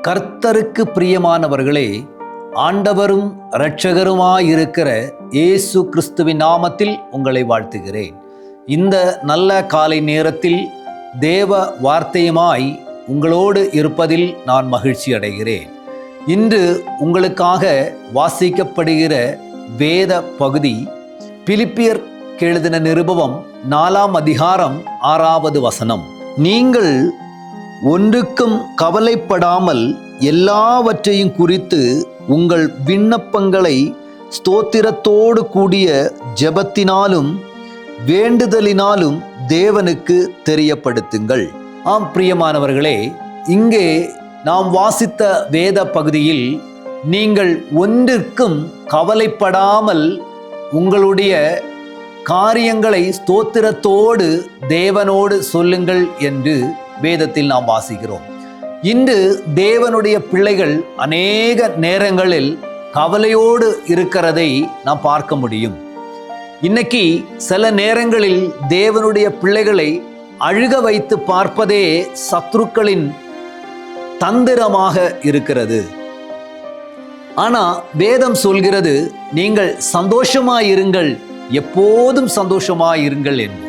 கர்த்தருக்கு பிரியமானவர்களே, ஆண்டவரும் இரட்சகருமாயிருக்கிற இயேசு கிறிஸ்துவின் நாமத்தில் உங்களை வாழ்த்துகிறேன். இந்த நல்ல காலை நேரத்தில் தேவ வார்த்தையுமாய் உங்களோடு இருப்பதில் நான் மகிழ்ச்சி அடைகிறேன். இன்று உங்களுக்காக வாசிக்கப்படுகிற வேத பகுதி பிலிப்பியர் எழுதின நிருபம் 4ஆம் அதிகாரம் 6வது வசனம். நீங்கள் ஒன்றுக்கும் கவலைப்படாமல் எல்லாவற்றையும் குறித்து உங்கள் விண்ணப்பங்களை ஸ்தோத்திரத்தோடு கூடிய ஜெபத்தினாலும் வேண்டுதலினாலும் தேவனுக்கு தெரியப்படுத்துங்கள். ஆம் பிரியமானவர்களே, இங்கே நாம் வாசித்த வேத பகுதியில் நீங்கள் ஒன்றிற்கும் கவலைப்படாமல் உங்களுடைய காரியங்களை ஸ்தோத்திரத்தோடு தேவனோடு சொல்லுங்கள் என்று வேதத்தில் நாம் வாசிக்கிறோம். இன்று தேவனுடைய பிள்ளைகள் அநேக நேரங்களில் கவலையோடு இருக்கிறதை நாம் பார்க்க முடியும். இன்னைக்கு சில நேரங்களில் தேவனுடைய பிள்ளைகளை அழுக வைத்து பார்ப்பதே சத்துருக்களின் தந்திரமாக இருக்கிறது. ஆனா வேதம் சொல்கிறது, நீங்கள் சந்தோஷமாயிருங்கள், எப்போதும் சந்தோஷமாயிருங்கள் என்று.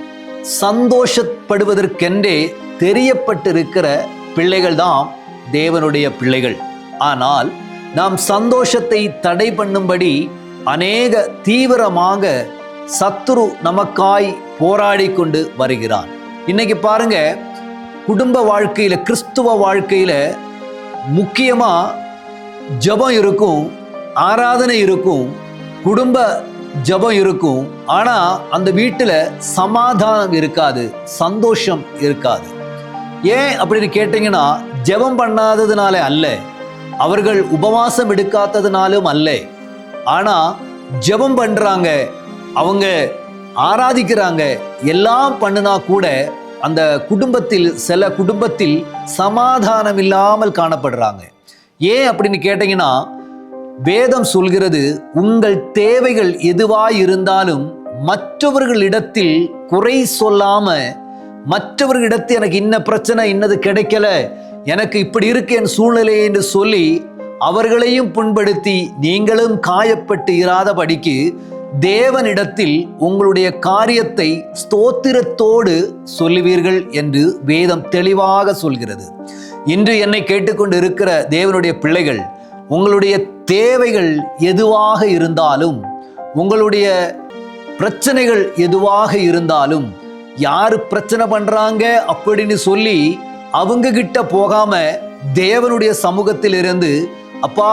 சந்தோஷப்படுவதற்கென்றே தெரியப்பட்டிருக்கிற பிள்ளைகள் தான் தேவனுடைய பிள்ளைகள். ஆனால் நாம் சந்தோஷத்தை தடை பண்ணும்படி அநேக தீவிரமாக சத்துரு நமக்காய் போராடி கொண்டு வருகிறான். இன்னைக்கு பாருங்க, குடும்ப வாழ்க்கையில, கிறிஸ்துவ வாழ்க்கையில முக்கியமா ஜெபம் இருக்கும், ஆராதனை இருக்கும், குடும்ப ஜெபம் இருக்கும். ஆனா அந்த வீட்டுல சமாதானம் இருக்காது, சந்தோஷம் இருக்காது. ஏன் அப்படின்னு கேட்டீங்கன்னா, ஜெபம் பண்ணாததுனால அல்ல, அவர்கள் உபவாசம் எடுக்காததுனாலும் அல்ல. ஆனா ஜெபம் பண்றாங்க, அவங்க ஆராதிக்கிறாங்க, எல்லாம் பண்ணுனா கூட அந்த குடும்பத்தில், சில குடும்பத்தில் சமாதானம் இல்லாமல் காணப்படுறாங்க. ஏன் அப்படின்னு கேட்டீங்கன்னா, வேதம் சொல்கிறது, உங்கள் தேவைகள் எதுவாய் இருந்தாலும் மற்றவர்களிடத்தில் குறை சொல்லாம, மற்றவர்களிடத்தில் எனக்கு இன்ன பிரச்சனை, இன்னது கிடைக்கல, எனக்கு இப்படி இருக்கு என் சூழ்நிலை என்று சொல்லி அவர்களையும் புண்படுத்தி நீங்களும் காயப்பட்டு இராதபடிக்கு தேவனிடத்தில் உங்களுடைய காரியத்தை ஸ்தோத்திரத்தோடு சொல்லுவீர்கள் என்று வேதம் தெளிவாக சொல்கிறது. இன்று என்னை கேட்டுக்கொண்டு இருக்கிற தேவனுடைய பிள்ளைகள், உங்களுடைய தேவைகள் எதுவாக இருந்தாலும், உங்களுடைய பிரச்சனைகள் எதுவாக இருந்தாலும், யாரு பிரச்சனை பண்றாங்க அப்படின்னு சொல்லி அவங்க கிட்ட போகாம தேவனுடைய சமூகத்தில் இருந்து, அப்பா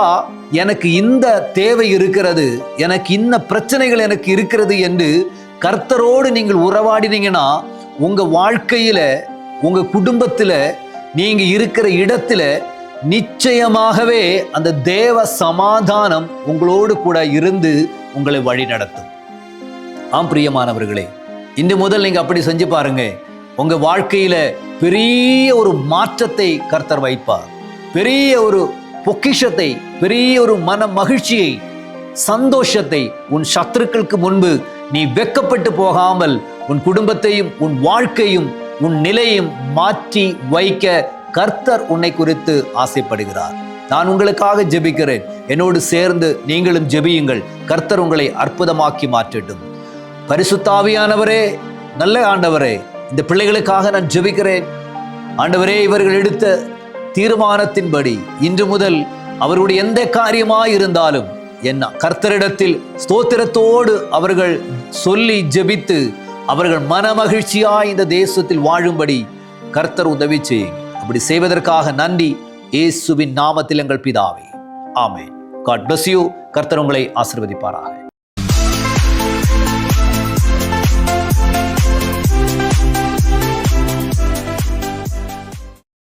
எனக்கு இந்த தேவை இருக்கிறது, எனக்கு இந்த பிரச்சனைகள் எனக்கு இருக்கிறது என்று கர்த்தரோடு நீங்கள் உறவாடினீங்கன்னா, உங்க வாழ்க்கையில, உங்க குடும்பத்துல, நீங்க இருக்கிற இடத்துல நிச்சயமாகவே அந்த தேவ சமாதானம் உங்களோடு கூட இருந்து உங்களை வழி நடத்தும். ஆம் பிரியமானவர்களே, இன்று முதல் நீங்க அப்படி செஞ்சு பாருங்க. உங்க வாழ்க்கையில பெரிய ஒரு மாற்றத்தை கர்த்தர் வைப்பார். பெரிய ஒரு பொக்கிஷத்தை, பெரிய ஒரு மன மகிழ்ச்சியை, சந்தோஷத்தை உன் சத்துருக்களுக்கு முன்பு நீ வெட்கப்பட்டு போகாமல் உன் குடும்பத்தையும் உன் வாழ்க்கையும் உன் நிலையும் மாற்றி வைக்க கர்த்தர் உன்னை குறித்து ஆசைப்படுகிறார். நான் உங்களுக்காக ஜெபிக்கிறேன். என்னோடு சேர்ந்து நீங்களும் ஜெபியுங்கள். கர்த்தர் உங்களை அற்புதமாக்கி மாற்றட்டும். பரிசுத்த ஆவியானவரே, நல்ல ஆண்டவரே, இந்த பிள்ளைகளுக்காக நான் ஜெபிக்கிறேன். ஆண்டவரே, இவர்கள் எடுத்த தீர்மானத்தின்படி இன்று முதல் அவருடைய எந்த காரியமாய் இருந்தாலும் என்ன கர்த்தரிடத்தில் ஸ்தோத்திரத்தோடு அவர்கள் சொல்லி ஜெபித்து அவர்கள் மன மகிழ்ச்சியாய் இந்த தேசத்தில் வாழும்படி கர்த்தர் உதவி செய்யுங்க. அப்படி செய்வதற்காக நன்றி. இயேசுவின் நாமத்தில் எங்கள் பிதாவே, ஆமென். God bless you. கர்த்தர் உங்களை ஆசீர்வதிப்பாராக.